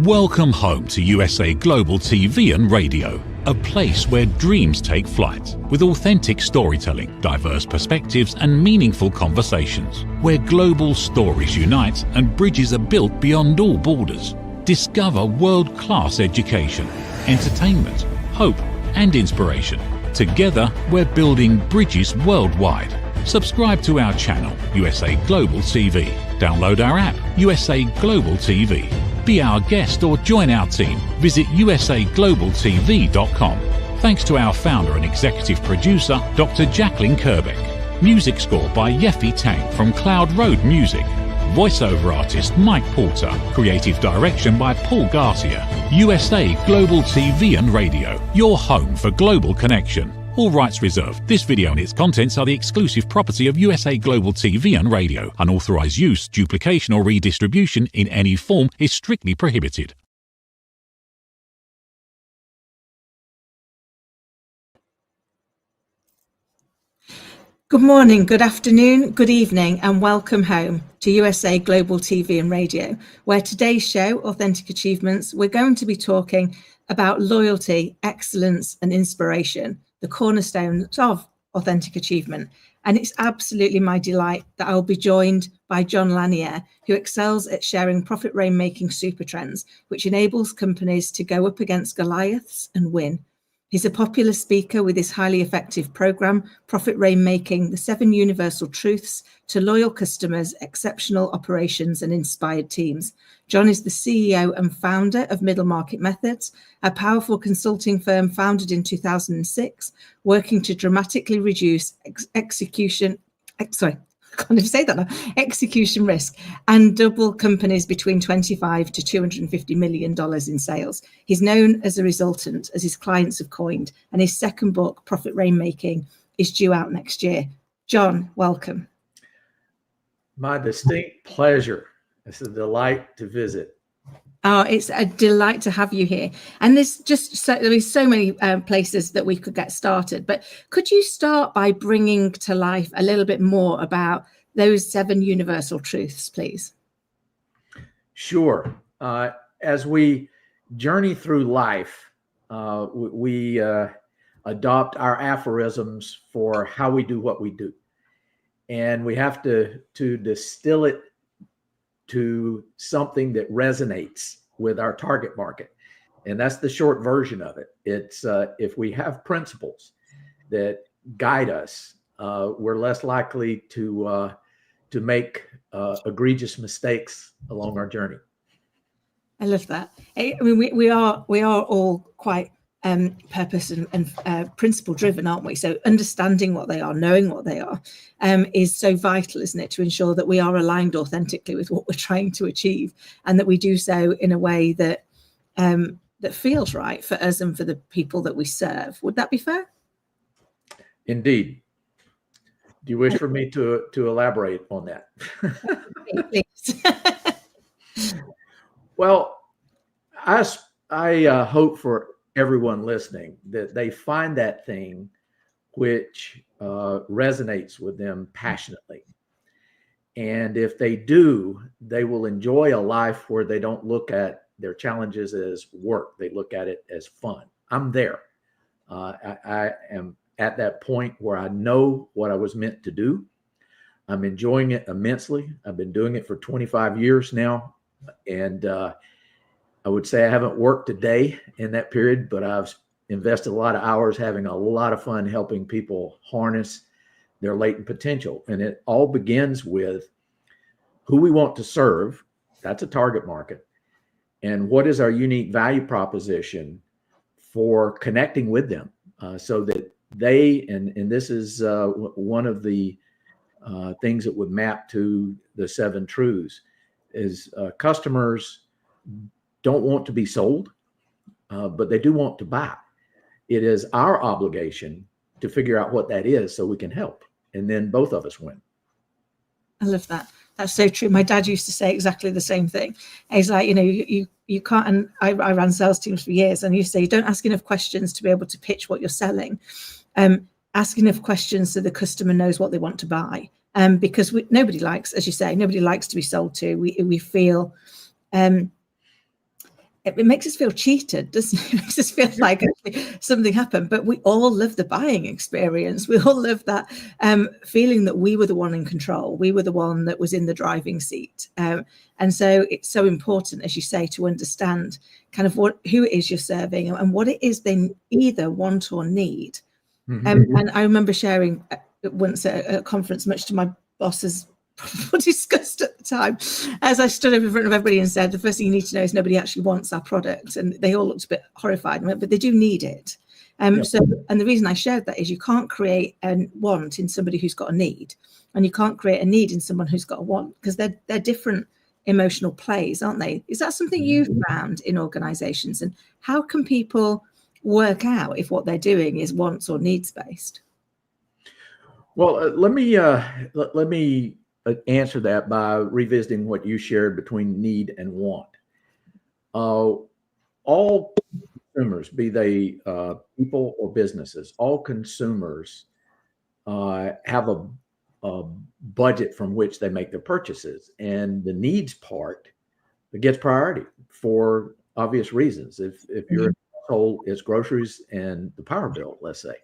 Welcome home to USA Global TV and Radio, a place where dreams take flight, with authentic storytelling, diverse perspectives and meaningful conversations, where global stories unite and bridges are built beyond all borders. Discover world-class education, entertainment, hope and inspiration. Together, we're building bridges worldwide. Subscribe to our channel, USA Global TV. Download our app, USA Global TV. Be our guest or join our team. Visit usaglobaltv.com. Thanks to our founder and executive producer, Dr. Jacqueline Kerbeck. Music score by Yeffy Tang from Cloud Road Music. Voiceover artist Mike Porter. Creative direction by Paul Garcia. USA Global TV and Radio, your home for global connection. All rights reserved. This video and its contents are the exclusive property of USA Global TV and Radio. Unauthorized use, duplication or redistribution in any form is strictly prohibited. Good morning, good afternoon, good evening, and welcome home to USA Global TV and Radio, where today's show, Authentic Achievements, we're going to be talking about loyalty, excellence, and inspiration, the cornerstones of authentic achievement. And it's absolutely my delight that I'll be joined by John Lanier, who excels at sharing profit rainmaking super trends, which enables companies to go up against Goliaths and win. He's a popular speaker with his highly effective program, Profit Rainmaking, the 7 Universal Truths to Loyal Customers, Exceptional Operations and Inspired Teams. John is the CEO and founder of Middle Market Methods, a powerful consulting firm founded in 2006, working to dramatically reduce execution risk and double companies between $25 to $250 million in sales. He's known as a resultant, as his clients have coined, and his second book, Profit Rainmaking, is due out next year. John, welcome. My distinct pleasure. It's a delight to visit. Oh, it's a delight to have you here. And there's so many places that we could get started. But could you start by bringing to life a little bit more about those 7 universal truths, please? Sure. As we journey through life, we adopt our aphorisms for how we do what we do. And we have to distill it to something that resonates with our target market. And that's the short version of it. It's if we have principles that guide us, we're less likely to make egregious mistakes along our journey. I love that. I mean, we are all quite purpose and principle driven, aren't we? So understanding what they are, knowing what they are, is so vital, isn't it, to ensure that we are aligned authentically with what we're trying to achieve, and that we do so in a way that that feels right for us and for the people that we serve. Would that be fair? Indeed. Do you wish for me to elaborate on that? Please. Well, I hope for everyone listening that they find that thing which resonates with them passionately. And if they do, they will enjoy a life where they don't look at their challenges as work. They look at it as fun. I'm there. I am at that point where I know what I was meant to do. I'm enjoying it immensely. I've been doing it for 25 years now. And I would say I haven't worked a day in that period, but I've invested a lot of hours having a lot of fun helping people harness their latent potential. And it all begins with who we want to serve. That's a target market. And what is our unique value proposition for connecting with them so that they, and this is one of the things that would map to the 7 truths, is customers don't want to be sold, but they do want to buy. It is our obligation to figure out what that is so we can help. And then both of us win. I love that. That's so true. My dad used to say exactly the same thing. He's like, you can't, and I ran sales teams for years, and you say, you don't ask enough questions to be able to pitch what you're selling. Ask enough questions so the customer knows what they want to buy. Because nobody likes, as you say, nobody likes to be sold to. We feel it makes us feel cheated, doesn't it? It makes us feel like something happened, but we all live the buying experience. We all live that feeling that we were the one in control. We were the one that was in the driving seat. And so it's so important, as you say, to understand kind of who it is you're serving and what it is they either want or need. And I remember sharing once at a conference, much to my boss's disgust at the time, as I stood up in front of everybody and said, the first thing you need to know is nobody actually wants our product. And they all looked a bit horrified and went, but they do need it. So, and the reason I shared that is you can't create a want in somebody who's got a need, and you can't create a need in someone who's got a want, because they're different emotional plays, aren't they? Is that something you've found in organizations, and how can people work out if what they're doing is wants or needs based? Well, let me answer that by revisiting what you shared between need and want. All consumers, be they people or businesses, all consumers have a budget from which they make their purchases, and the needs part gets priority for obvious reasons. If your household is groceries and the power bill, let's say.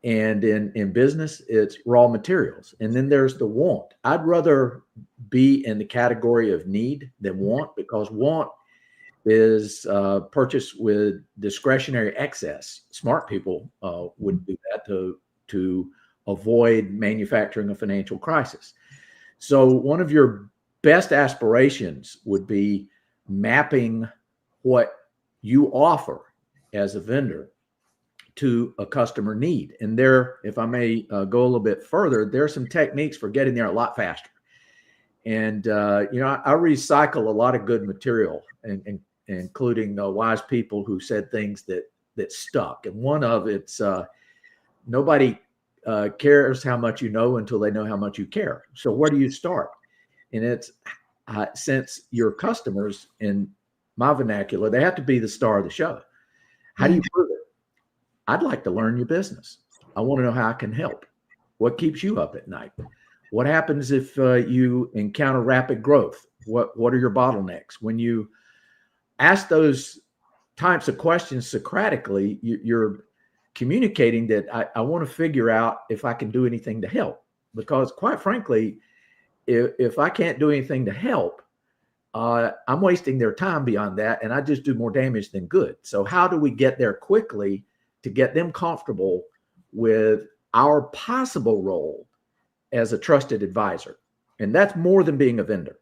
And in business, it's raw materials. And then there's the want. I'd rather be in the category of need than want, because want is purchased with discretionary excess. Smart people would do that to avoid manufacturing a financial crisis. So one of your best aspirations would be mapping what you offer as a vendor to a customer need. And there, if I may go a little bit further, there are some techniques for getting there a lot faster. And, I recycle a lot of good material, and including wise people who said things that stuck. And one of it's, nobody cares how much you know until they know how much you care. So where do you start? And it's, since your customers, in my vernacular, they have to be the star of the show. How do you prove it? I'd like to learn your business. I want to know how I can help. What keeps you up at night? What happens if you encounter rapid growth? What are your bottlenecks? When you ask those types of questions Socratically, you're communicating that I want to figure out if I can do anything to help. Because quite frankly, if I can't do anything to help, I'm wasting their time beyond that, and I just do more damage than good. So how do we get there quickly to get them comfortable with our possible role as a trusted advisor? And that's more than being a vendor.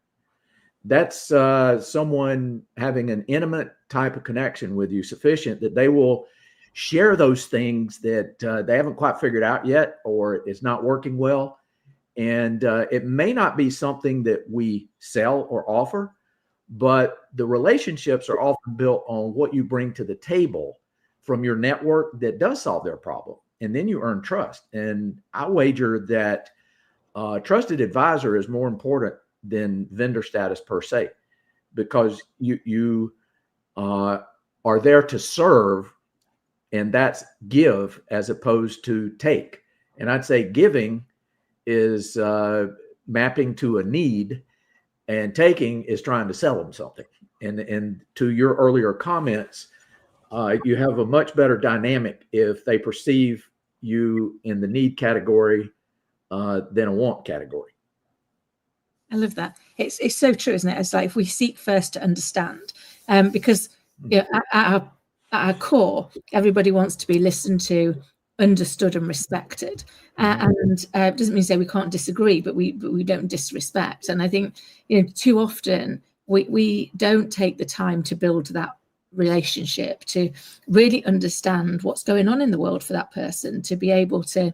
That's someone having an intimate type of connection with you, sufficient that they will share those things that they haven't quite figured out yet, or it's not working well. And it may not be something that we sell or offer, but the relationships are often built on what you bring to the table from your network that does solve their problem. And then you earn trust. And I wager that trusted advisor is more important than vendor status per se, because you are there to serve, and that's give as opposed to take. And I'd say giving is mapping to a need, and taking is trying to sell them something. And to your earlier comments, you have a much better dynamic if they perceive you in the need category than a want category. I love that. It's so true, isn't it? It's like if we seek first to understand, because at our core, everybody wants to be listened to, understood, and respected. And it doesn't mean to say we can't disagree, but we don't disrespect. And I think too often we don't take the time to build that relationship, to really understand what's going on in the world for that person, to be able to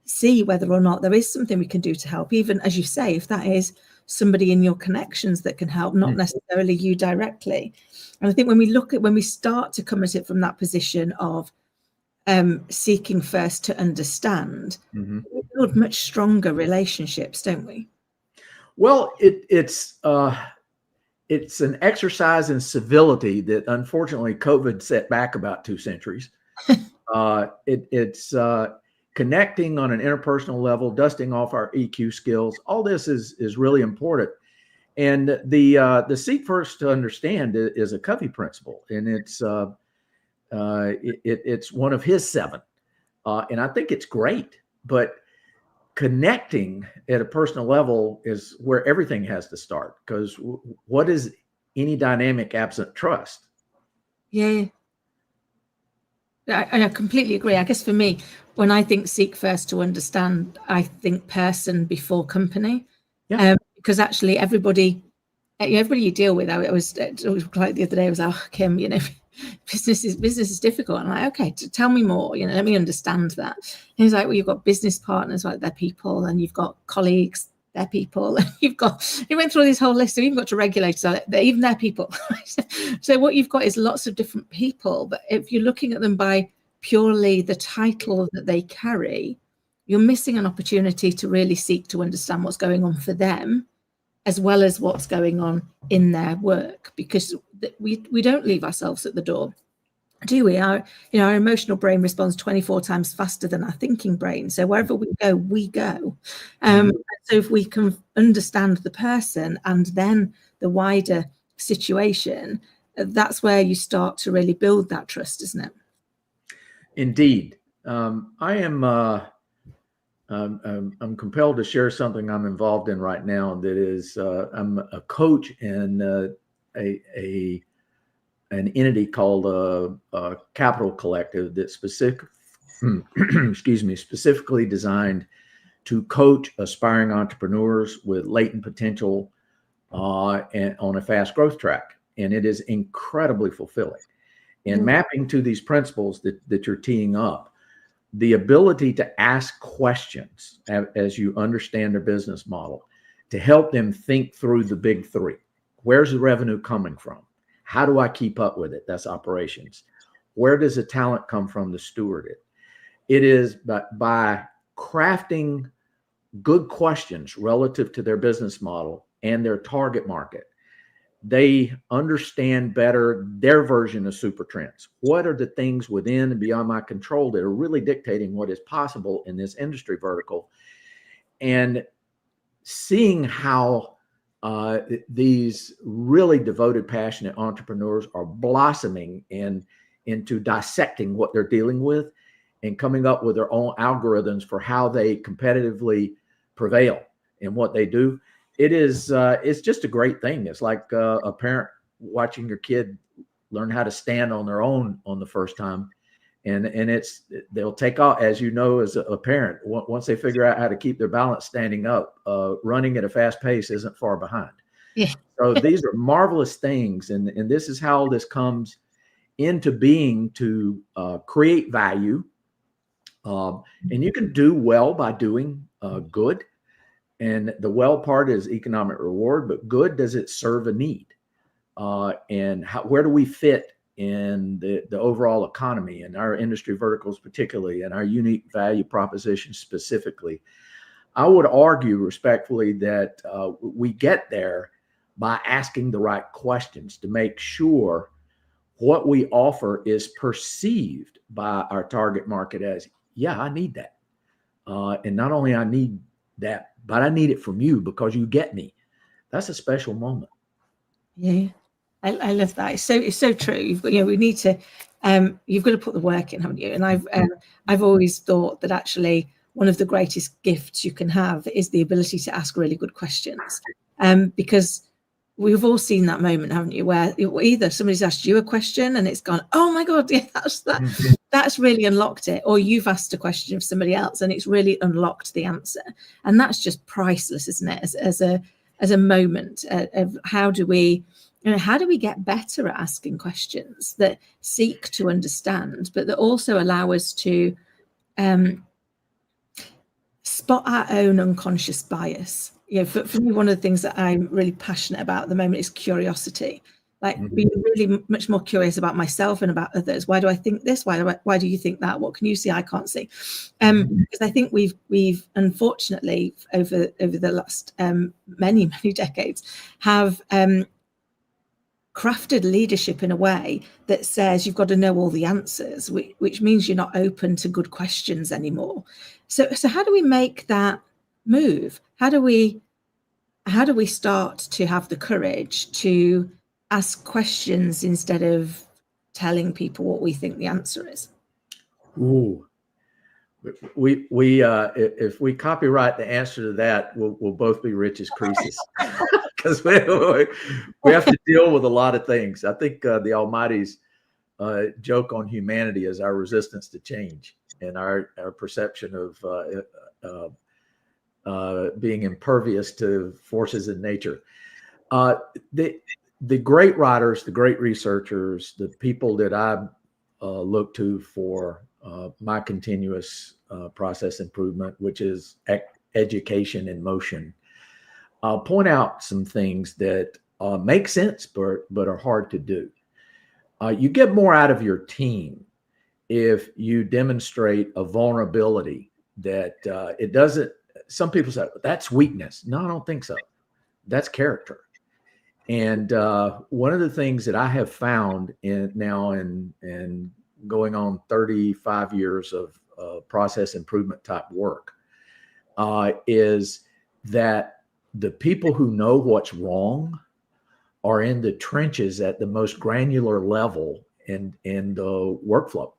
see whether or not there is something we can do to help, even as you say, if that is somebody in your connections that can help, not necessarily you directly. And I think when we start to come at it from that position of seeking first to understand, we build much stronger relationships, don't we? Well, it's an exercise in civility that unfortunately COVID set back about 2 centuries. It's connecting on an interpersonal level, dusting off our EQ skills. All this is really important. And the seek first to understand is a Covey principle, and it's one of his 7, and I think it's great. But connecting at a personal level is where everything has to start, because what is any dynamic absent trust? Yeah, I completely agree. I guess for me, when I think seek first to understand, I think person before company. Yeah. Because actually everybody you deal with, it was like the other day, I was like, oh, Kim, business is difficult. And I'm like, okay, tell me more, let me understand that. And he's like, well, you've got business partners, like they're people, and you've got colleagues, they're people, and he went through this whole list. So you've got to regulators, they're even they're people. So what you've got is lots of different people, but if you're looking at them by purely the title that they carry, you're missing an opportunity to really seek to understand what's going on for them, as well as what's going on in their work, because we don't leave ourselves at the door, do we? Our emotional brain responds 24 times faster than our thinking brain. So wherever we go, we go. So if we can understand the person and then the wider situation, that's where you start to really build that trust, isn't it? Indeed. I'm compelled to share something I'm involved in right now. That is, I'm a coach in an entity called a Capital Collective that's specifically designed to coach aspiring entrepreneurs with latent potential and on a fast growth track. And it is incredibly fulfilling. And mapping to these principles that you're teeing up, the ability to ask questions as you understand their business model, to help them think through the big 3. Where's the revenue coming from? How do I keep up with it? That's operations. Where does the talent come from to steward it? It is by crafting good questions relative to their business model and their target market, they understand better their version of super trends. What are the things within and beyond my control that are really dictating what is possible in this industry vertical? And seeing how these really devoted, passionate entrepreneurs are blossoming into dissecting what they're dealing with and coming up with their own algorithms for how they competitively prevail in what they do. It's just a great thing. It's like a parent watching your kid learn how to stand on their own on the first time. And they'll take off, as you know, as a parent, once they figure out how to keep their balance standing up, running at a fast pace isn't far behind. Yeah. So these are marvelous things. And this is how this comes into being to create value. And you can do well by doing good. And the well part is economic reward, but good, does it serve a need? And where do we fit in the overall economy and our industry verticals particularly, and our unique value proposition specifically? I would argue respectfully that we get there by asking the right questions to make sure what we offer is perceived by our target market as, yeah, I need that. And not only I need that, but I need it from you because you get me. That's a special moment. Yeah, I love that. It's so true. You've got, we need to, you've got to put the work in, haven't you? And I've always thought that actually one of the greatest gifts you can have is the ability to ask really good questions. Because we've all seen that moment, haven't you, where either somebody's asked you a question and it's gone, oh my God, yeah, that's really unlocked it, or you've asked a question of somebody else and it's really unlocked the answer. And that's just priceless, isn't it? As a moment of how do we get better at asking questions that seek to understand, but that also allow us to spot our own unconscious bias. For me, one of the things that I'm really passionate about at the moment is curiosity. Like being really much more curious about myself and about others. Why do I think this? Why do you think that? What can you see I can't see? Because I think we've unfortunately over the last many decades have crafted leadership in a way that says you've got to know all the answers, which means you're not open to good questions anymore. So how do we make that move? How do we how do we start to have the courage to ask questions instead of telling people what we think the answer is? Ooh, we if we copyright the answer to that, we'll both be rich as Croesus, because we have to deal with a lot of things. I think the Almighty's joke on humanity is our resistance to change and our perception of being impervious to forces in nature. The great writers, the great researchers, the people that I look to for my continuous process improvement, which is education in motion, point out some things that make sense but are hard to do. You get more out of your team if you demonstrate a vulnerability that it doesn't. Some people say that's weakness. No, I don't think so. That's character. And one of the things that I have found in going on 35 years of process improvement type work is that the people who know what's wrong are in the trenches at the most granular level in the workflow.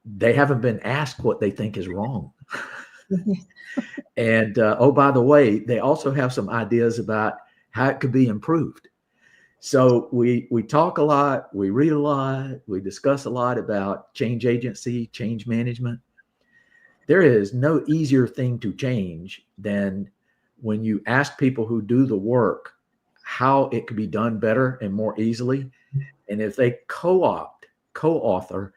They haven't been asked what they think is wrong. And oh, by the way, they also have some ideas about how it could be improved. So we talk a lot, we read a lot, we discuss a lot about change agency, change management. There is no easier thing to change than when you ask people who do the work how it could be done better and more easily. And if they co-author,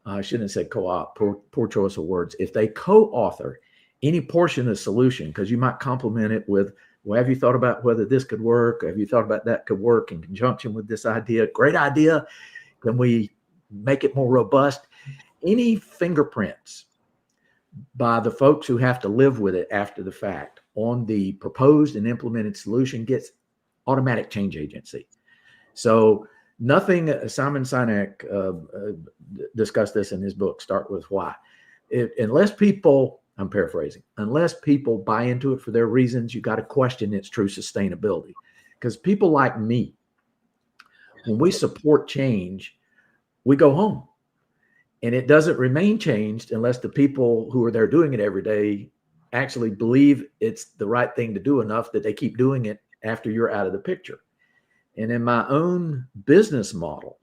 I shouldn't have said co-op, poor choice of words. If they co-author any portion of the solution, because you might complement it with, well, have you thought about whether this could work? Have you thought about that could work in conjunction with this idea? Great idea. Can we make it more robust? Any fingerprints by the folks who have to live with it after the fact on the proposed and implemented solution gets automatic change agency. So nothing, Simon Sinek discussed this in his book, Start With Why. Unless people, I'm paraphrasing, unless people buy into it for their reasons, you got to question its true sustainability. Because people like me, when we support change, we go home. And it doesn't remain changed unless the people who are there doing it every day actually believe it's the right thing to do enough that they keep doing it after you're out of the picture. And in my own business model,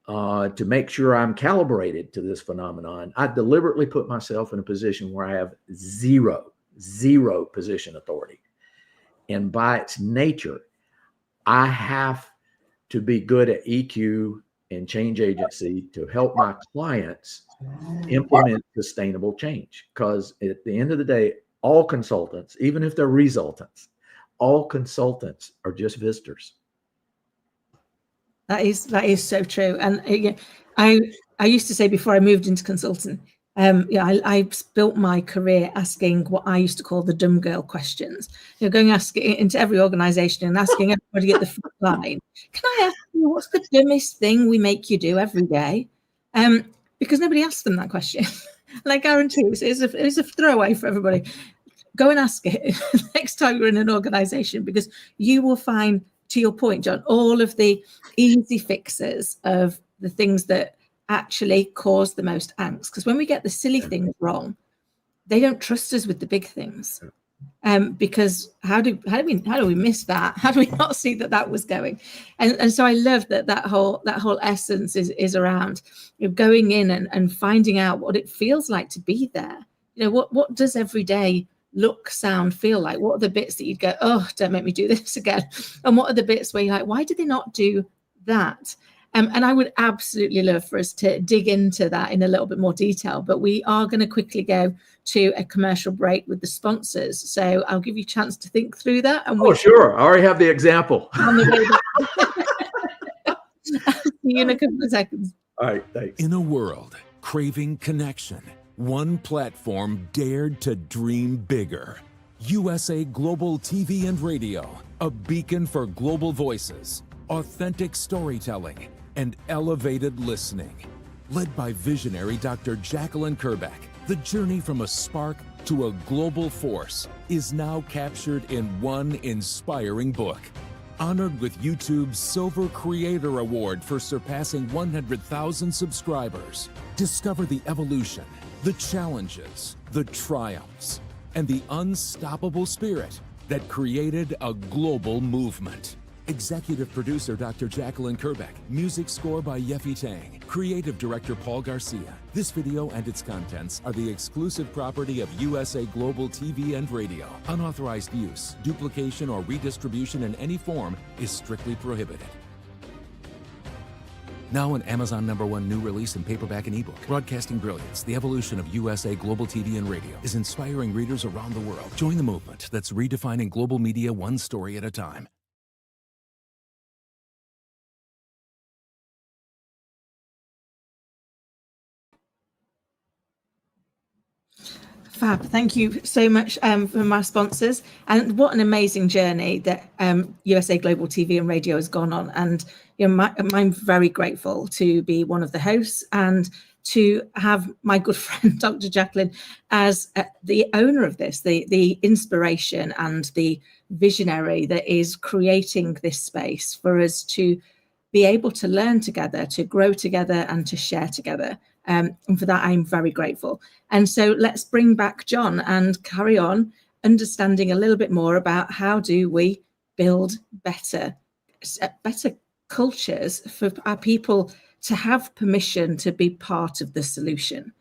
to make sure I'm calibrated to this phenomenon, I deliberately put myself in a position where I have zero position authority. And by its nature, I have to be good at EQ and change agency to help my clients implement sustainable change. Because at the end of the day, all consultants, even if they're resultants, all consultants are just visitors. That is so true. And I used to say before I moved into consulting, I built my career asking what I used to call the dumb girl questions. Going asking into every organization and asking everybody at the front line, can I ask you what's the dumbest thing we make you do every day? Because nobody asked them that question. And I guarantee it's a throwaway for everybody. Go and ask it next time you're in an organization, because you will find, to your point, John, all of the easy fixes of the things that actually cause the most angst. Because when we get the silly things wrong, they don't trust us with the big things. Because how do we miss that? How do we not see that was going? And so I love that whole essence is around going in and finding out what it feels like to be there. What does every day look, sound, feel like? What are the bits that you'd go, oh, don't make me do this again? And what are the bits where you're like, why did they not do that? And I would absolutely love for us to dig into that in a little bit more detail, but we are going to quickly go to a commercial break with the sponsors. So I'll give you a chance to think through that. And sure. I already have the example. On the way back. I'll see you in a couple of seconds. All right, thanks. In a world craving connection, one platform dared to dream bigger. USA Global TV and Radio, a beacon for global voices, authentic storytelling, and elevated listening. Led by visionary Dr. Jacqueline Kerbeck, the journey from a spark to a global force is now captured in one inspiring book. Honored with YouTube's Silver Creator Award for surpassing 100,000 subscribers. Discover the evolution, the challenges, the triumphs, and the unstoppable spirit that created a global movement. Executive producer Dr. Jacqueline Kerbeck. Music score by Yeffy Tang. Creative director Paul Garcia. This video and its contents are the exclusive property of USA Global TV and Radio. Unauthorized use, duplication, or redistribution in any form is strictly prohibited. Now an Amazon #1 new release in paperback and ebook. Broadcasting Brilliance, the evolution of USA Global TV and Radio, is inspiring readers around the world. Join the movement that's redefining global media one story at a time. Fab. Thank you so much for my sponsors. And what an amazing journey that USA Global TV and Radio has gone on. And I'm very grateful to be one of the hosts and to have my good friend, Dr. Jacqueline, as the owner of this, the inspiration and the visionary that is creating this space for us to be able to learn together, to grow together, and to share together. And for that, I'm very grateful. And so let's bring back John and carry on understanding a little bit more about how do we build better cultures for our people to have permission to be part of the solution.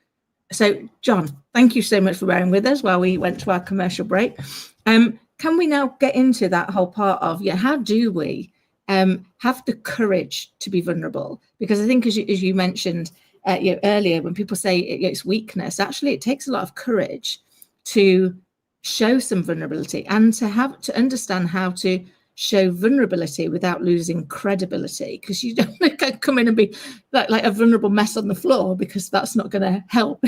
So, John, thank you so much for bearing with us while we went to our commercial break. Can we now get into that whole part of, how do we have the courage to be vulnerable? Because I think, as you mentioned earlier, when people say it's weakness, actually it takes a lot of courage to show some vulnerability and to understand how to show vulnerability without losing credibility, because you don't come in and be like a vulnerable mess on the floor, because that's not going to help.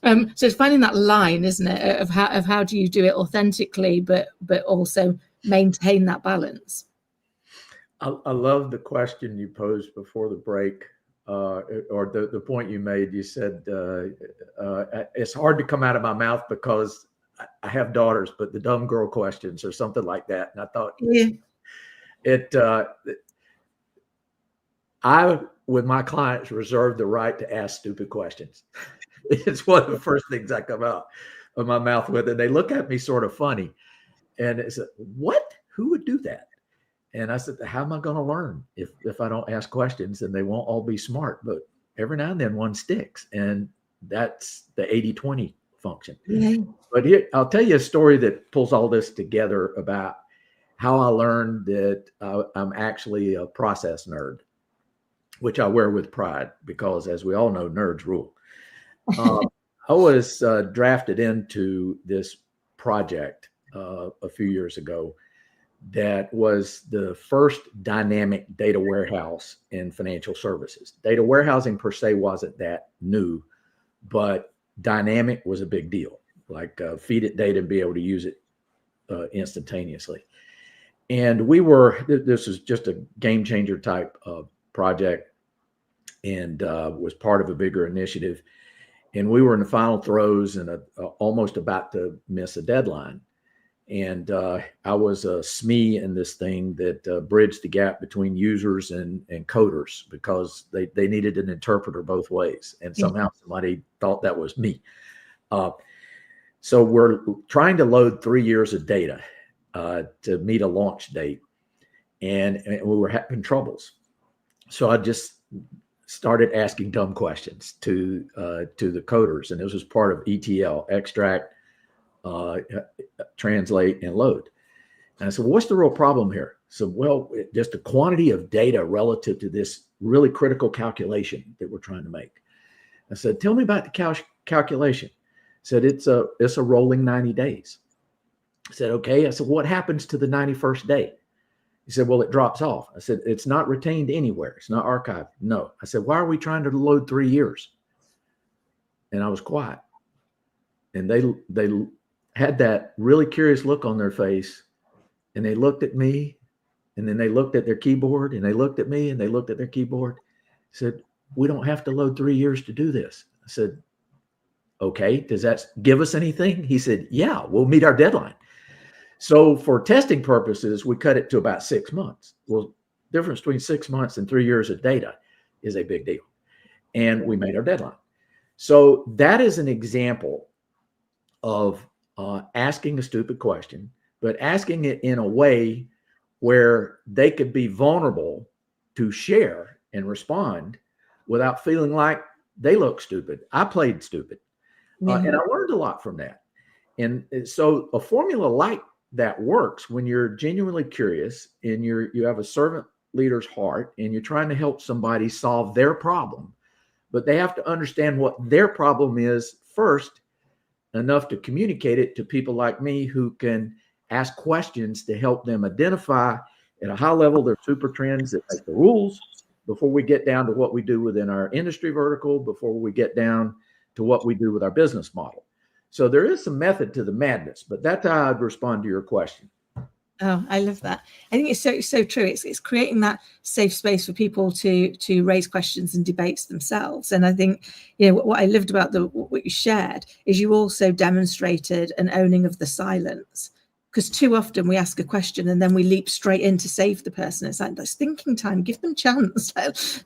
So it's finding that line, isn't it, of how do you do it authentically but also maintain that balance. I love the question you posed before the break, or the point you made. You said it's hard to come out of my mouth because I have daughters, but the dumb girl questions or something like that. And I thought, I, with my clients, reserve the right to ask stupid questions. It's one of the first things I come out of my mouth with, and they look at me sort of funny. And it's what? Who would do that? And I said, how am I going to learn if I don't ask questions? And they won't all be smart, but every now and then one sticks. And that's the 80-20 function. But I'll tell you a story that pulls all this together about how I learned that I'm actually a process nerd, which I wear with pride because, as we all know, nerds rule. I was drafted into this project a few years ago that was the first dynamic data warehouse in financial services. Data warehousing per se wasn't that new, but dynamic was a big deal, like feed it data and be able to use it instantaneously. And this is just a game changer type of project, and was part of a bigger initiative. And we were in the final throes and almost about to miss a deadline. And I was a SME in this thing that bridged the gap between users and coders, because they needed an interpreter both ways. And somehow somebody thought that was me. So we're trying to load 3 years of data to meet a launch date. And we were having troubles. So I just started asking dumb questions to the coders. And this was part of ETL, extract, translate, and load. And I said, well, what's the real problem here? So, well, just the quantity of data relative to this really critical calculation that we're trying to make. I said, tell me about the calculation. I said, it's a rolling 90 days. I said, okay. I said, what happens to the 91st day? He said, well, it drops off. I said, it's not retained anywhere. It's not archived. No. I said, why are we trying to load 3 years? And I was quiet. And they had that really curious look on their face, and they looked at me, and then they looked at their keyboard, and they looked at me, and they looked at their keyboard. I said, we don't have to load 3 years to do this. I said, Okay, does that give us anything? He said, yeah, we'll meet our deadline. So for testing purposes, we cut it to about 6 months. Well, difference between 6 months and 3 years of data is a big deal. And we made our deadline. So that is an example of asking a stupid question, but asking it in a way where they could be vulnerable to share and respond without feeling like they look stupid. I played stupid. And I learned a lot from that. And so a formula like that works when you're genuinely curious and you have a servant leader's heart and you're trying to help somebody solve their problem, but they have to understand what their problem is first, enough to communicate it to people like me who can ask questions to help them identify at a high level their super trends that make the rules before we get down to what we do within our industry vertical, before we get down to what we do with our business model. So there is some method to the madness, but that's how I'd respond to your question. Oh, I love that. I think it's so true. It's creating that safe space for people to raise questions and debates themselves. And I think, what I loved about what you shared is you also demonstrated an owning of the silence. Because too often we ask a question and then we leap straight in to save the person. It's like, that's thinking time. Give them chance.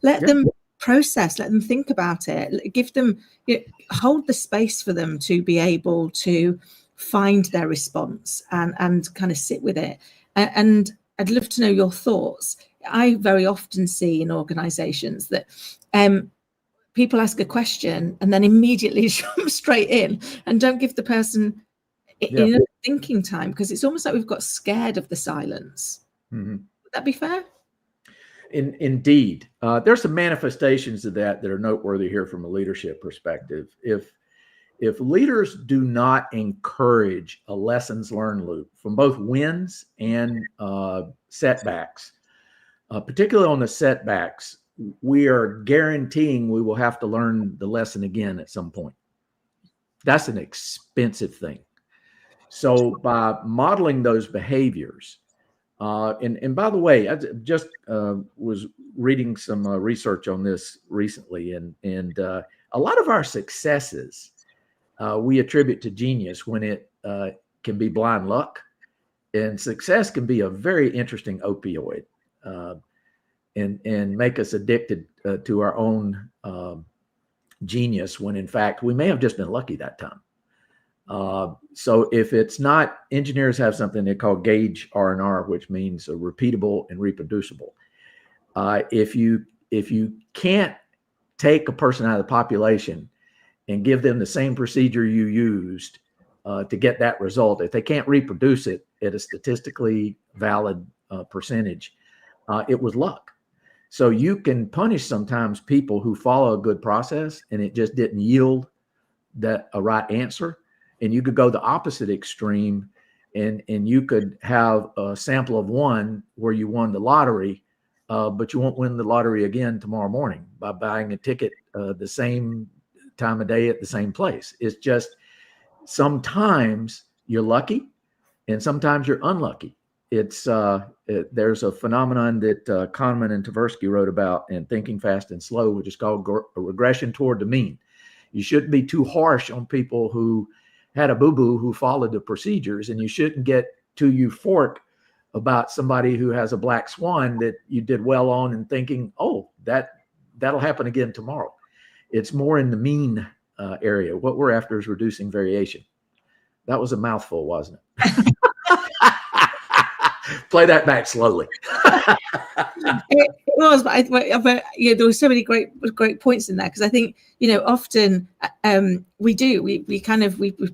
Let them process. Let them think about it. Give them, hold the space for them to be able to find their response and kind of sit with it. And I'd love to know your thoughts. I very often see in organizations that people ask a question and then immediately jump straight in and don't give the person enough thinking time, because it's almost like we've got scared of the silence. Mm-hmm. Would that be fair? Indeed. There's some manifestations of that are noteworthy here from a leadership perspective. If leaders do not encourage a lessons learned loop from both wins and setbacks, particularly on the setbacks, we are guaranteeing we will have to learn the lesson again at some point. That's an expensive thing. So by modeling those behaviors, and by the way, I just was reading some research on this recently, and a lot of our successes we attribute to genius when it can be blind luck, and success can be a very interesting opioid and make us addicted to our own genius when in fact we may have just been lucky that time. So if it's not, engineers have something they call gauge R&R, which means repeatable and reproducible. If you can't take a person out of the population and give them the same procedure you used to get that result, if they can't reproduce it at a statistically valid percentage, it was luck. So you can punish sometimes people who follow a good process and it just didn't yield a right answer. And you could go the opposite extreme and you could have a sample of one where you won the lottery, but you won't win the lottery again tomorrow morning by buying a ticket the same time of day at the same place. It's just sometimes you're lucky and sometimes you're unlucky. There's a phenomenon that Kahneman and Tversky wrote about in Thinking Fast and Slow, which is called a regression toward the mean. You shouldn't be too harsh on people who had a boo-boo who followed the procedures, and you shouldn't get too euphoric about somebody who has a black swan that you did well on and thinking, oh, that'll happen again tomorrow. It's more in the mean area. What we're after is reducing variation. That was a mouthful, wasn't it? Play that back slowly. It was, but there were so many great points in there, because I think often we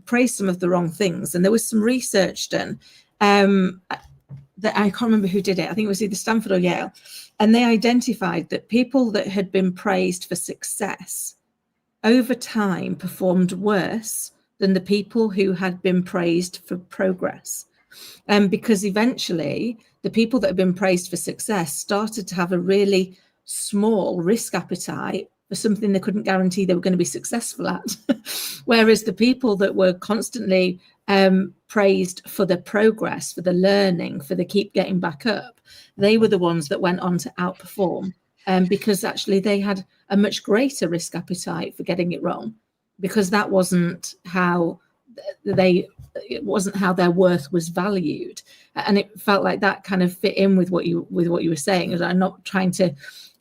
praise some of the wrong things, and there was some research done that I can't remember who did it. I think it was either Stanford or Yale, and they identified that people that had been praised for success over time performed worse than the people who had been praised for progress. Because eventually the people that have been praised for success started to have a really small risk appetite for something they couldn't guarantee they were going to be successful at. Whereas the people that were constantly praised for the progress, for the learning, for the keep getting back up, they were the ones that went on to outperform, because actually they had a much greater risk appetite for getting it wrong. because that wasn't how it wasn't how their worth was valued. And it felt like that kind of fit in with what you were saying. I'm not trying to,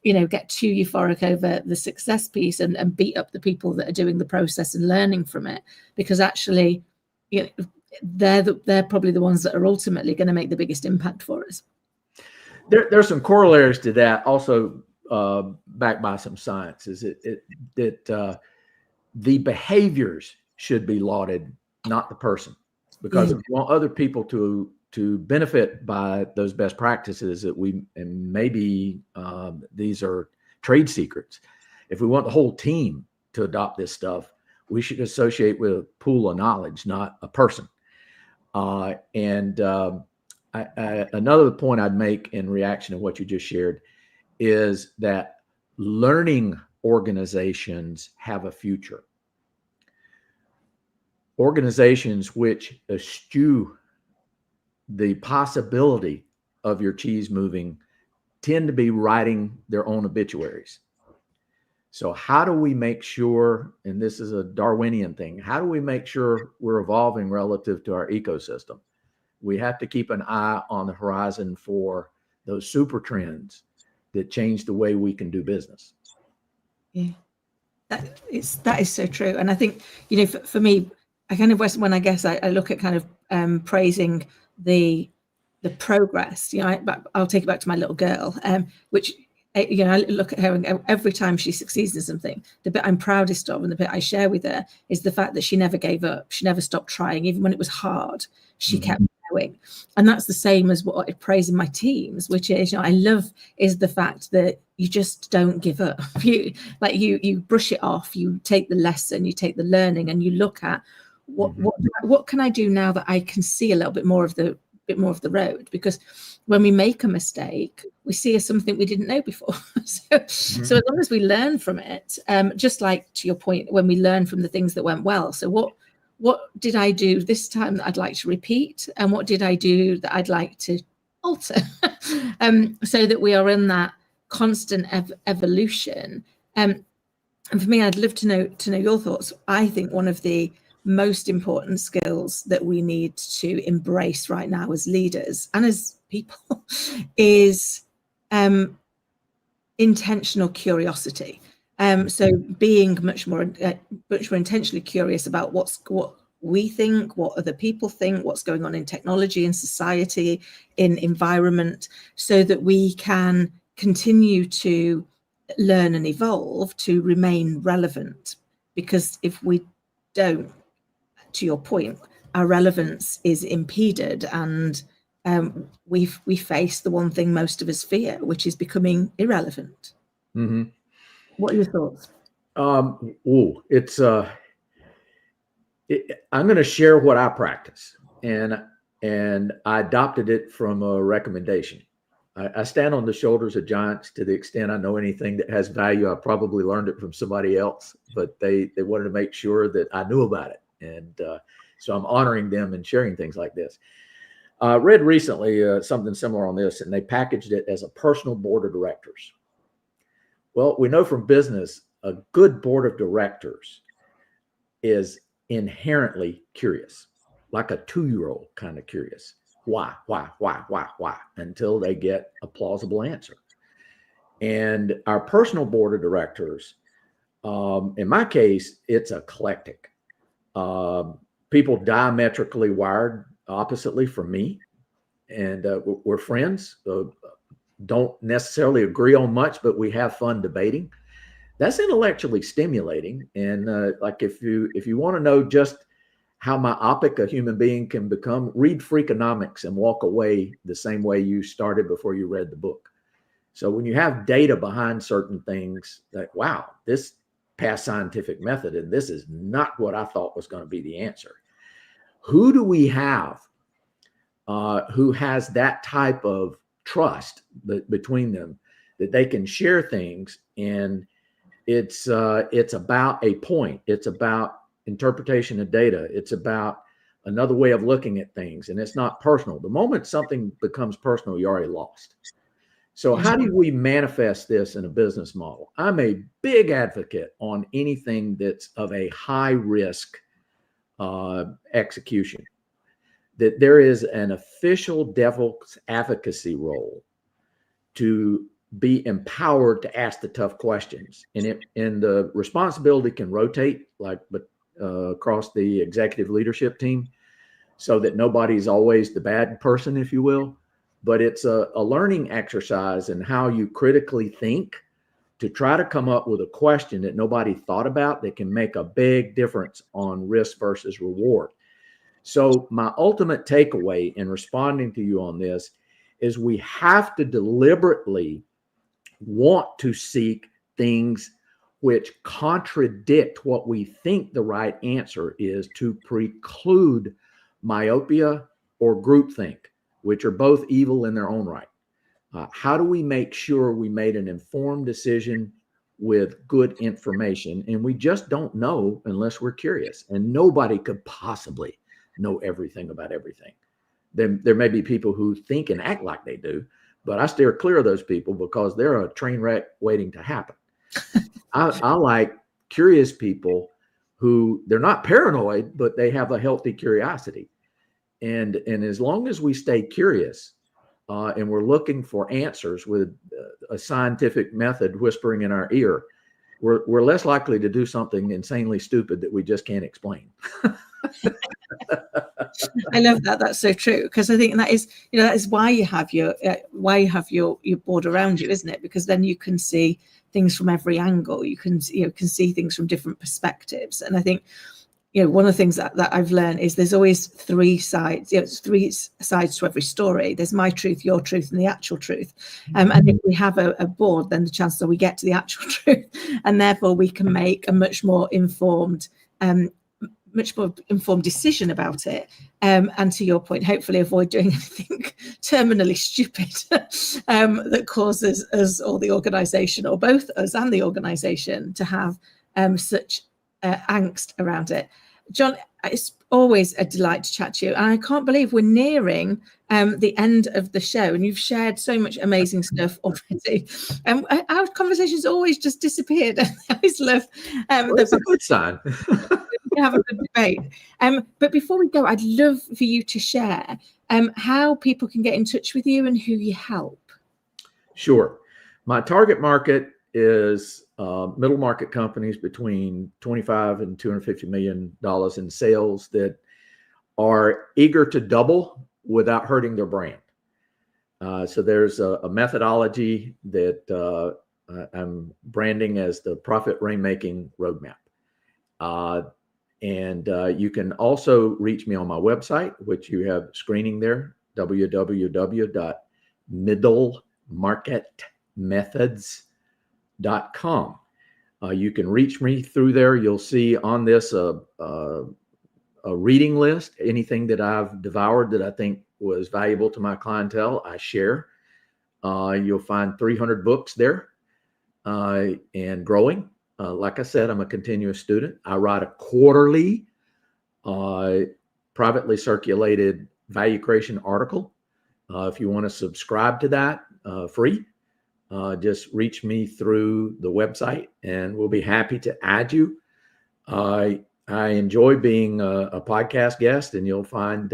get too euphoric over the success piece and beat up the people that are doing the process and learning from it, because actually, they're probably the ones that are ultimately going to make the biggest impact for us. There's some corollaries to that, also backed by some science. Is that the behaviors should be lauded, not the person, because if you want other people to benefit by those best practices and maybe these are trade secrets. If we want the whole team to adopt this stuff, we should associate with a pool of knowledge, not a person. Another point I'd make in reaction to what you just shared is that learning organizations have a future. Organizations which eschew the possibility of your cheese moving tend to be writing their own obituaries. So how do we make sure, and this is a Darwinian thing, how do we make sure we're evolving relative to our ecosystem? We have to keep an eye on the horizon for those super trends that change the way we can do business. Yeah, that is so true. And I think, for me, I kind of, when I guess I look at kind of praising the progress, I'll take it back to my little girl, which, I look at her and every time she succeeds in something, the bit I'm proudest of and the bit I share with her is the fact that she never gave up. She never stopped trying. Even when it was hard, she kept going. And that's the same as what I praise in my teams, which is, I love is the fact that you just don't give up. You brush it off, you take the lesson, you take the learning, and you look at what can I do now that I can see a little bit more of the road, because when we make a mistake, we see something we didn't know before. So as long as we learn from it, just like to your point, when we learn from the things that went well. So what did I do this time that I'd like to repeat, and what did I do that I'd like to alter, so that we are in that constant evolution. And for me, I'd love to know your thoughts. I think one of the most important skills that we need to embrace right now as leaders and as people is intentional curiosity. So being much more intentionally curious about what we think, what other people think, what's going on in technology, in society, in environment, so that we can continue to learn and evolve to remain relevant. Because if we don't, to your point, our relevance is impeded, and we face the one thing most of us fear, which is becoming irrelevant. Mm-hmm. What are your thoughts? I'm going to share what I practice, and I adopted it from a recommendation. I stand on the shoulders of giants to the extent I know anything that has value. I probably learned it from somebody else, but they wanted to make sure that I knew about it. And so I'm honoring them and sharing things like this. I read recently something similar on this, and they packaged it as a personal board of directors. Well, we know from business, a good board of directors is inherently curious, like a 2-year-old kind of curious. Why, until they get a plausible answer. And our personal board of directors, in my case, it's eclectic. People diametrically wired oppositely from me, and we're friends. Don't necessarily agree on much, but we have fun debating. That's intellectually stimulating. And like if you want to know just how myopic a human being can become, read Freakonomics and walk away the same way you started before you read the book. So when you have data behind certain things, that wow, this past scientific method, and this is not what I thought was going to be the answer. Who do we have who has that type of trust between them, that they can share things, and it's about a point. It's about interpretation of data. It's about another way of looking at things, and it's not personal. The moment something becomes personal, you already lost. So how do we manifest this in a business model? I'm a big advocate on anything that's of a high risk execution, that there is an official devil's advocacy role to be empowered to ask the tough questions. And the responsibility can rotate across the executive leadership team so that nobody's always the bad person, if you will. But it's a learning exercise in how you critically think to try to come up with a question that nobody thought about that can make a big difference on risk versus reward. So my ultimate takeaway in responding to you on this is we have to deliberately want to seek things which contradict what we think the right answer is, to preclude myopia or groupthink, which are both evil in their own right. How do we make sure we made an informed decision with good information? And we just don't know unless we're curious. And nobody could possibly know everything about everything. There may be people who think and act like they do, but I steer clear of those people because they're a train wreck waiting to happen. I like curious people who, they're not paranoid, but they have a healthy curiosity. And as long as we stay curious and we're looking for answers with a scientific method whispering in our ear, we're less likely to do something insanely stupid that we just can't explain. I love that. That's so true, because I think that is why you have your board around you, isn't it? Because then you can see things from every angle. You can see things from different perspectives. And I think one of the things that I've learned is there's always three sides. It's three sides to every story. There's my truth, your truth, and the actual truth. And if we have a board, then the chances are we get to the actual truth, and therefore we can make a much more informed decision about it. And to your point, hopefully avoid doing anything terminally stupid that causes us or the organisation, or both us and the organisation, to have such angst around it. John, it's always a delight to chat to you. And I can't believe we're nearing the end of the show, and you've shared so much amazing stuff already. Our conversations always just disappeared. I always love that's a good sign. We have a good debate. But before we go, I'd love for you to share how people can get in touch with you and who you help. Sure. My target market is middle market companies between $25 and $250 million in sales that are eager to double without hurting their brand. So there's a methodology that I'm branding as the Profit Rainmaking Roadmap. And you can also reach me on my website, which you have screening there, www.middlemarketmethods.com. You can reach me through there. You'll see on this a reading list. Anything that I've devoured that I think was valuable to my clientele, I share. You'll find 300 books there and growing. Like I said, I'm a continuous student. I write a quarterly privately circulated value creation article. If you want to subscribe to that free, just reach me through the website and we'll be happy to add you. I enjoy being a podcast guest, and you'll find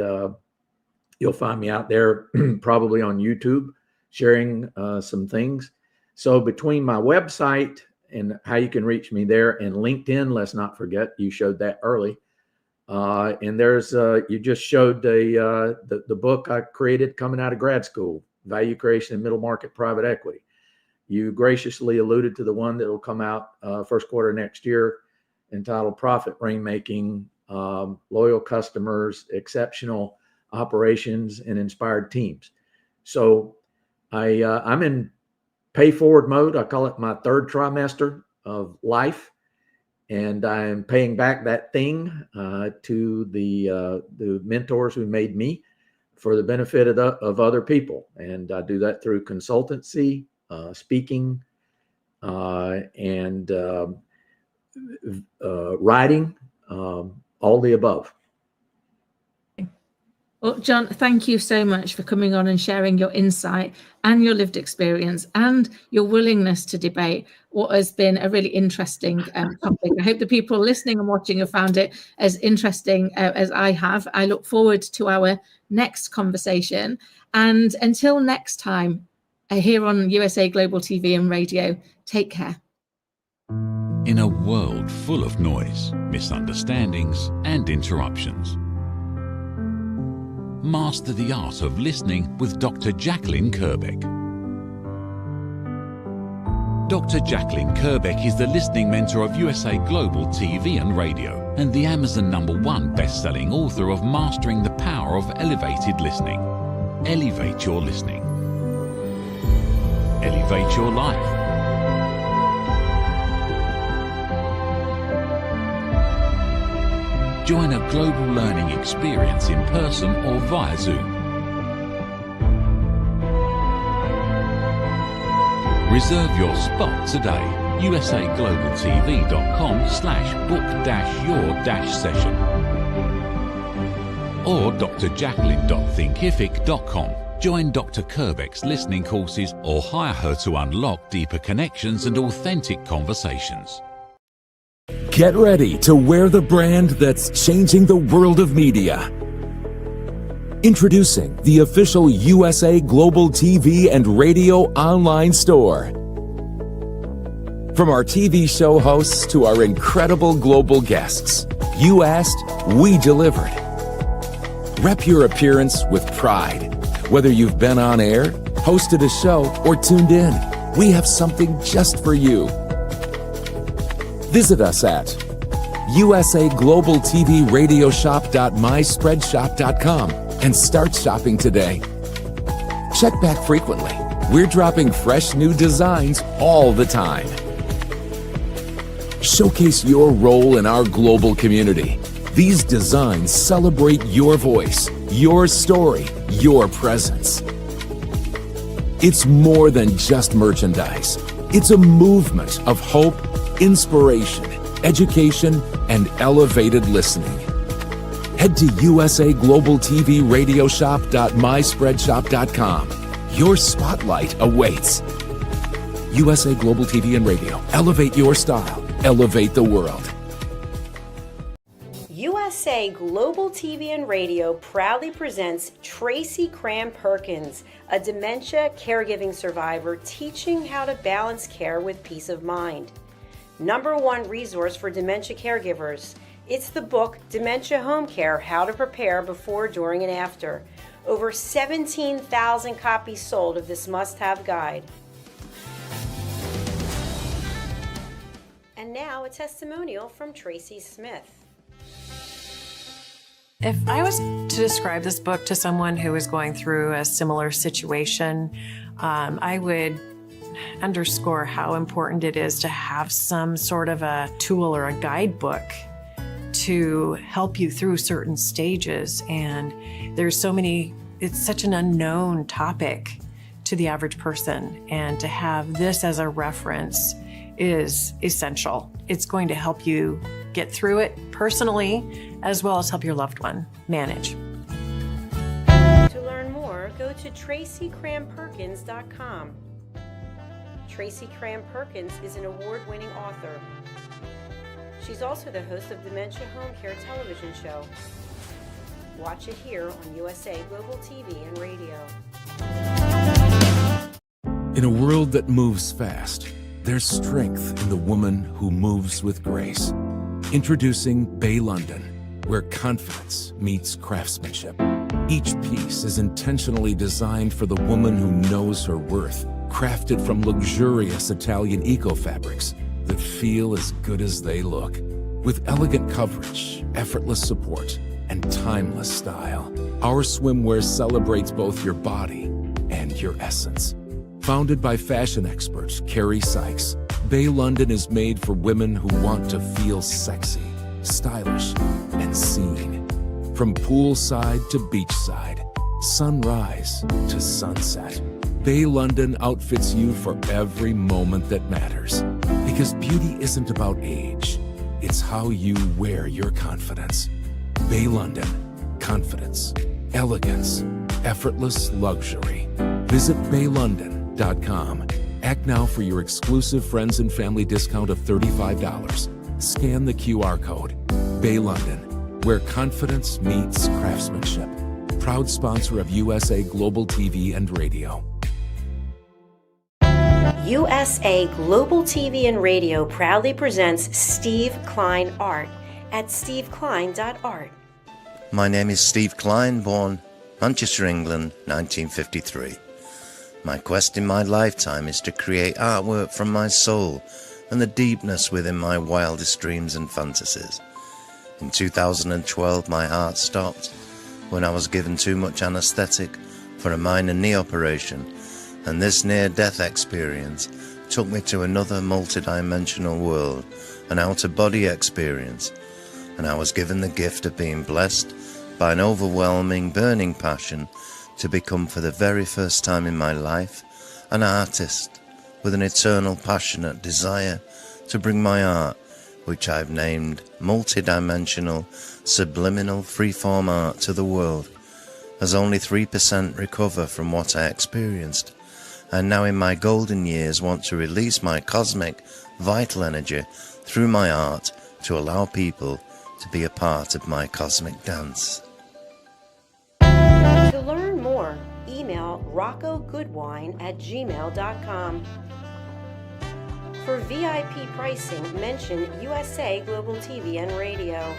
me out there probably on YouTube sharing some things. So between my website and how you can reach me there, and LinkedIn, let's not forget, you showed that early. And there's you just showed the book I created coming out of grad school, Value Creation in Middle Market Private Equity. You graciously alluded to the one that will come out first quarter next year, entitled Profit Rainmaking, Loyal Customers, Exceptional Operations, and Inspired Teams. So I'm in pay forward mode. I call it my third trimester of life, and I'm paying back that thing to the mentors who made me for the benefit of other people. And I do that through consultancy, speaking, and writing, all the above. Well, John, thank you so much for coming on and sharing your insight and your lived experience and your willingness to debate what has been a really interesting topic. I hope the people listening and watching have found it as interesting as I have. I look forward to our next conversation. And until next time, here on USA Global TV and Radio, take care. In a world full of noise, misunderstandings, and interruptions, master the art of listening with Dr. Jacqueline Kerbeck. Dr. Jacqueline Kerbeck is the listening mentor of USA Global TV and Radio and the Amazon #1 best-selling author of Mastering the Power of Elevated Listening. Elevate your listening. Elevate your life. Join a global learning experience in person or via Zoom. Reserve your spot today. usaglobaltv.com/book-your-session or drjacqueline.thinkific.com. Join Dr. Kerbeck's listening courses or hire her to unlock deeper connections and authentic conversations. Get ready to wear the brand that's changing the world of media. Introducing the official USA Global TV and Radio online store. From our TV show hosts to our incredible global guests, you asked, we delivered. Rep your appearance with pride. Whether you've been on air, hosted a show, or tuned in, we have something just for you. Visit us at usaglobaltvradioshoп.myspreadshop.com and start shopping today. Check back frequently. We're dropping fresh new designs all the time. Showcase your role in our global community. These designs celebrate your voice, your story, your presence. It's more than just merchandise. It's a movement of hope, inspiration, education, and elevated listening. Head to usaglobaltvradioshoп.myspreadshop.com. Your spotlight awaits. USA Global TV and Radio. Elevate your style. Elevate the world. USA Global TV and Radio proudly presents Tracy Cram-Perkins, a dementia caregiving survivor teaching how to balance care with peace of mind. #1 resource for dementia caregivers. It's the book Dementia Home Care: How to Prepare Before, During, and After. Over 17,000 copies sold of this must-have guide. And now a testimonial from Tracy Smith. If I was to describe this book to someone who is going through a similar situation, I would underscore how important it is to have some sort of a tool or a guidebook to help you through certain stages. And there's so many, it's such an unknown topic to the average person. And to have this as a reference is essential. It's going to help you get through it personally, as well as help your loved one manage. To learn more, go to tracycramperkins.com. Tracy Cram-Perkins is an award-winning author. She's also the host of Dementia Home Care television show. Watch it here on USA Global TV and Radio. In a world that moves fast, there's strength in the woman who moves with grace. Introducing Bay London, where confidence meets craftsmanship. Each piece is intentionally designed for the woman who knows her worth, crafted from luxurious Italian eco-fabrics that feel as good as they look. With elegant coverage, effortless support, and timeless style, our swimwear celebrates both your body and your essence. Founded by fashion expert Carrie Sykes, Bay London is made for women who want to feel sexy, stylish, and seen. From poolside to beachside, sunrise to sunset, Bay London outfits you for every moment that matters. Because beauty isn't about age, it's how you wear your confidence. Bay London, confidence elegance, effortless luxury. Visit baylondon.com. Act now for your exclusive friends and family discount of $35. Scan the QR code. Bay London, where confidence meets craftsmanship. Proud sponsor of USA Global TV and Radio. USA Global TV and Radio proudly presents Steve Klein Art at steveklein.art. My name is Steve Klein, born Manchester, England, 1953. My quest in my lifetime is to create artwork from my soul and the deepness within my wildest dreams and fantasies. In 2012, my heart stopped when I was given too much anesthetic for a minor knee operation, and this near-death experience took me to another multi-dimensional world, an out-of-body experience, and I was given the gift of being blessed by an overwhelming, burning passion to become, for the very first time in my life, an artist with an eternal, passionate desire to bring my art, which I've named multi-dimensional, subliminal, freeform art, to the world, as only 3% recover from what I experienced, and now in my golden years want to release my cosmic, vital energy through my art to allow people to be a part of my cosmic dance. To learn more, email roccogoodwine@gmail.com. For VIP pricing, mention USA Global TV and Radio.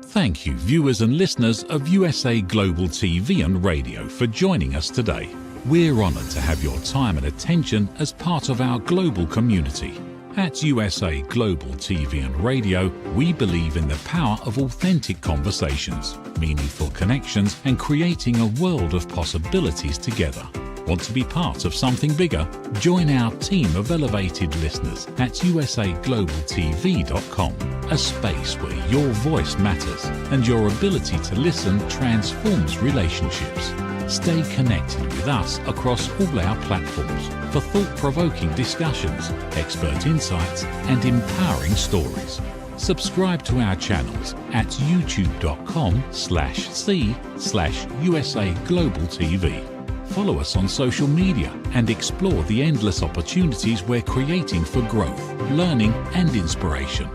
Thank you, viewers and listeners of USA Global TV and Radio, for joining us today. We're honoured to have your time and attention as part of our global community. At USA Global TV and Radio, we believe in the power of authentic conversations, meaningful connections, and creating a world of possibilities together. Want to be part of something bigger? Join our team of elevated listeners at usaglobaltv.com, a space where your voice matters and your ability to listen transforms relationships. Stay connected with us across all our platforms for thought-provoking discussions, expert insights, and empowering stories. Subscribe to our channels at youtube.com/c/USA Global TV. Follow us on social media and explore the endless opportunities we're creating for growth, learning, and inspiration.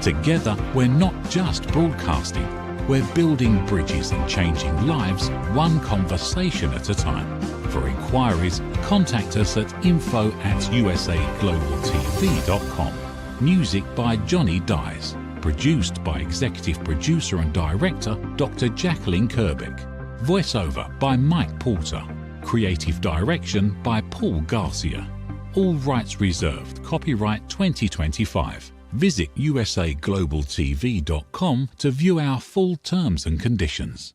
Together, we're not just broadcasting, we're building bridges and changing lives one conversation at a time. For inquiries, contact us at info@usaglobaltv.com. Music by Johnny Dyes. Produced by Executive Producer and Director Dr. Jacqueline Kerbeck. Voiceover by Mike Porter. Creative Direction by Paul Garcia. All rights reserved. Copyright 2025. Visit usaglobaltv.com to view our full terms and conditions.